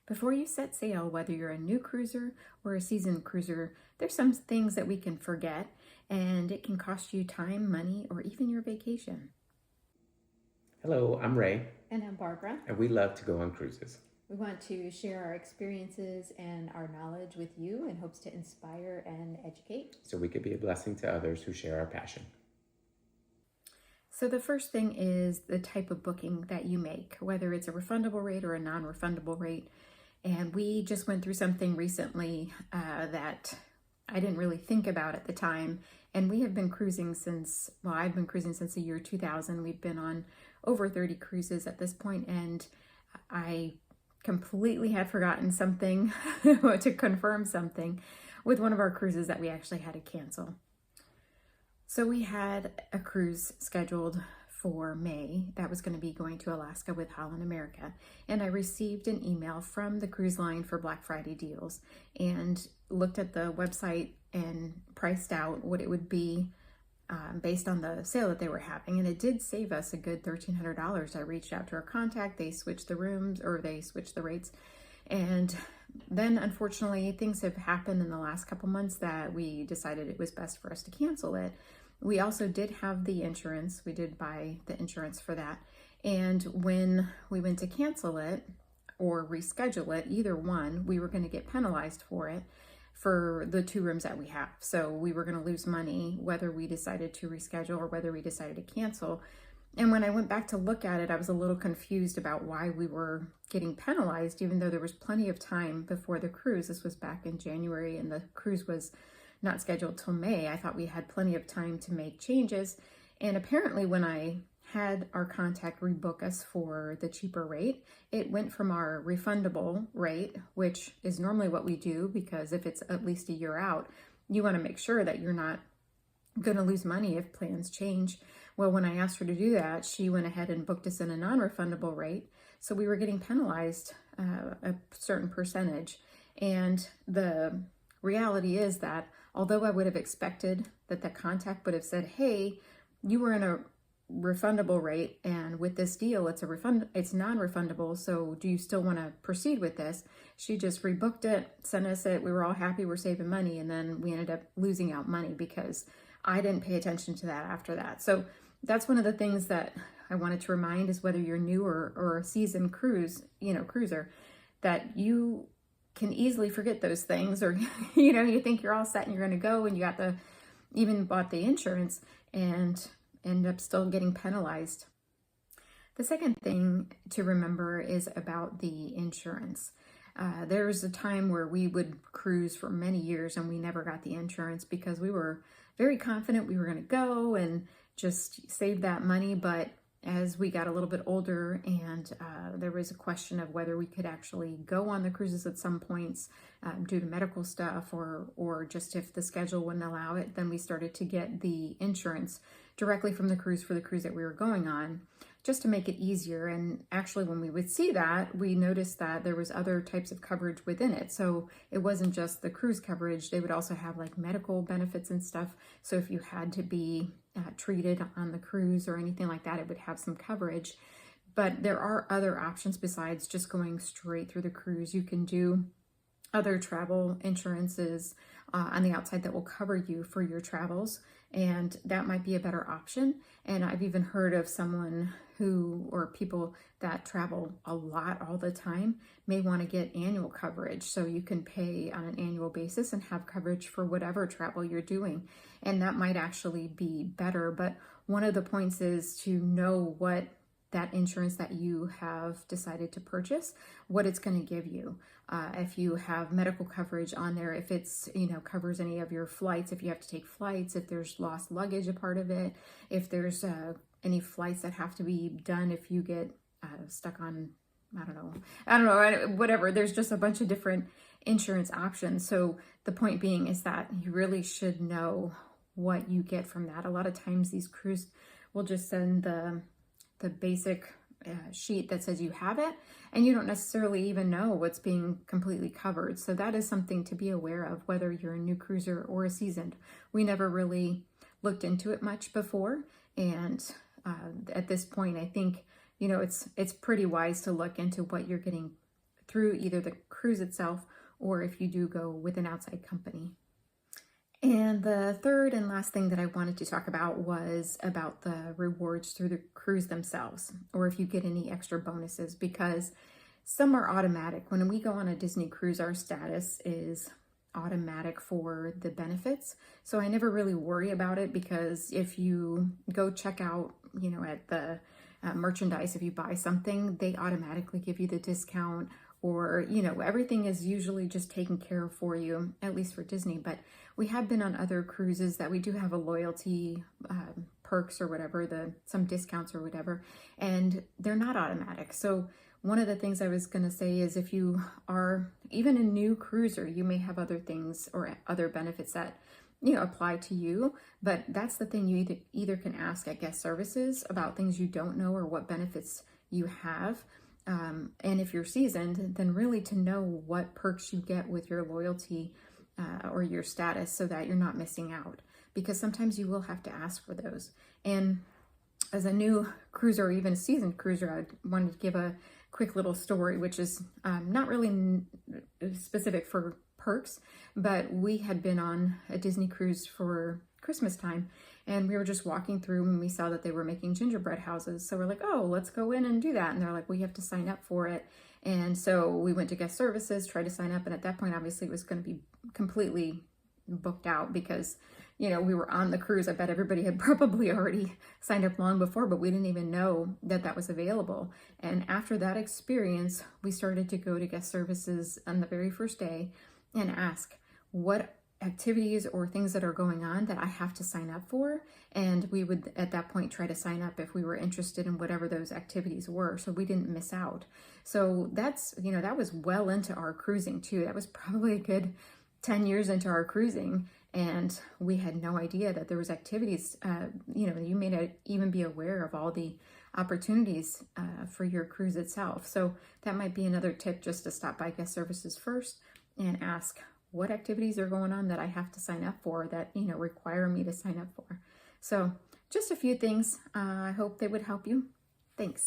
Before you set sail, whether you're a new cruiser or a seasoned cruiser, there's some things that we can forget, and it can cost you time, money, or even your vacation. Hello, I'm Ray, And I'm Barbara. and we love to go on cruises. We want to share our experiences and our knowledge with you in hopes to inspire and educate. So we could be a blessing to others who share our passion. So the first thing is the type of booking that you make, whether it's a refundable rate or a non-refundable rate. And we just went through something recently that I didn't really think about at the time. And we have been cruising since, well, I've been cruising since the year 2000. We've been on over 30 cruises at this point, and I completely had forgotten something to confirm something with one of our cruises that we actually had to cancel. So we had a cruise scheduled for May that was going to be going to Alaska with Holland America, and I received an email from the cruise line for Black Friday deals and looked at the website and priced out what it would be based on the sale that they were having, and it did save us a good $1,300. I reached out to our contact, they switched the rooms, or they switched the rates, and then unfortunately things have happened in the last couple months that we decided it was best for us to cancel it. We also did have the insurance. We did buy the insurance for that. And when we went to cancel it or reschedule it, either one, we were going to get penalized for it for the 2 rooms that we have. So we were going to lose money whether we decided to reschedule or whether we decided to cancel. And when I went back to look at it, I was a little confused about why we were getting penalized, even though there was plenty of time before the cruise. This was back in January and the cruise was not scheduled till May. I thought we had plenty of time to make changes. And apparently when I had our contact rebook us for the cheaper rate, it went from our refundable rate, which is normally what we do, because if it's at least a year out, you want to make sure that you're not going to lose money if plans change. Well, when I asked her to do that, she went ahead and booked us in a non-refundable rate. So we were getting penalized a certain percentage. And the reality is that although I would have expected that the contact would have said, hey, you were in a refundable rate, and with this deal, it's non-refundable, so do you still want to proceed with this? She just rebooked it, sent us it, we were all happy, we're saving money, and then we ended up losing out money because I didn't pay attention to that after that. So that's one of the things that I wanted to remind is whether you're new or a seasoned cruiser, that you can easily forget those things, or you think you're all set and you're going to go, and you even bought the insurance and end up still getting penalized. The second thing to remember is about the insurance. There was a time where we would cruise for many years and we never got the insurance because we were very confident we were going to go and just save that money. But as we got a little bit older and there was a question of whether we could actually go on the cruises at some points due to medical stuff or just if the schedule wouldn't allow it, then we started to get the insurance directly from the cruise for the cruise that we were going on, just to make it easier. And actually when we would see that, we noticed that there was other types of coverage within it. So it wasn't just the cruise coverage, they would also have like medical benefits and stuff. So if you had to be treated on the cruise or anything like that, it would have some coverage. But there are other options besides just going straight through the cruise. You can do other travel insurances on the outside that will cover you for your travels, and that might be a better option. And I've even heard of someone or people that travel a lot all the time may want to get annual coverage, so you can pay on an annual basis and have coverage for whatever travel you're doing, and that might actually be better. But one of the points is to know what that insurance that you have decided to purchase, what it's going to give you. If you have medical coverage on there, if it's, covers any of your flights, if you have to take flights, if there's lost luggage a part of it, if there's any flights that have to be done, if you get stuck on, I don't know, whatever. There's just a bunch of different insurance options. So the point being is that you really should know what you get from that. A lot of times these cruise will just send the basic sheet that says you have it, and you don't necessarily even know what's being completely covered. So that is something to be aware of, whether you're a new cruiser or a seasoned. We never really looked into it much before, and at this point I think it's pretty wise to look into what you're getting through either the cruise itself or if you do go with an outside company. And the third and last thing that I wanted to talk about was about the rewards through the cruise themselves, or if you get any extra bonuses, because some are automatic. When we go on a Disney cruise, our status is automatic for the benefits. So I never really worry about it, because if you go check out, at the merchandise, if you buy something, they automatically give you the discount, or, everything is usually just taken care of for you, at least for Disney. But we have been on other cruises that we do have a loyalty perks or whatever, some discounts or whatever, and they're not automatic. So one of the things I was going to say is, if you are even a new cruiser, you may have other things or other benefits that apply to you. But that's the thing, you either can ask at guest services about things you don't know or what benefits you have. And if you're seasoned, then really to know what perks you get with your loyalty or your status, so that you're not missing out, because sometimes you will have to ask for those. And as a new cruiser or even a seasoned cruiser, I wanted to give a quick little story, which is not really specific for perks, but we had been on a Disney cruise for Christmas time, and we were just walking through and we saw that they were making gingerbread houses. So we're like, oh, let's go in and do that. And they're like, well, you have to sign up for it. And so we went to guest services, tried to sign up. And at that point, obviously, it was going to be completely booked out, because, we were on the cruise. I bet everybody had probably already signed up long before, but we didn't even know that that was available. And after that experience, we started to go to guest services on the very first day and ask what activities or things that are going on that I have to sign up for. And we would at that point try to sign up if we were interested in whatever those activities were, so we didn't miss out. So that's, that was well into our cruising too. That was probably a good 10 years into our cruising, and we had no idea that there was activities. You may not even be aware of all the opportunities for your cruise itself. So that might be another tip, just to stop by guest services first and ask what activities are going on that I have to sign up for, that, require me to sign up for. So just a few things. I hope they would help you. Thanks.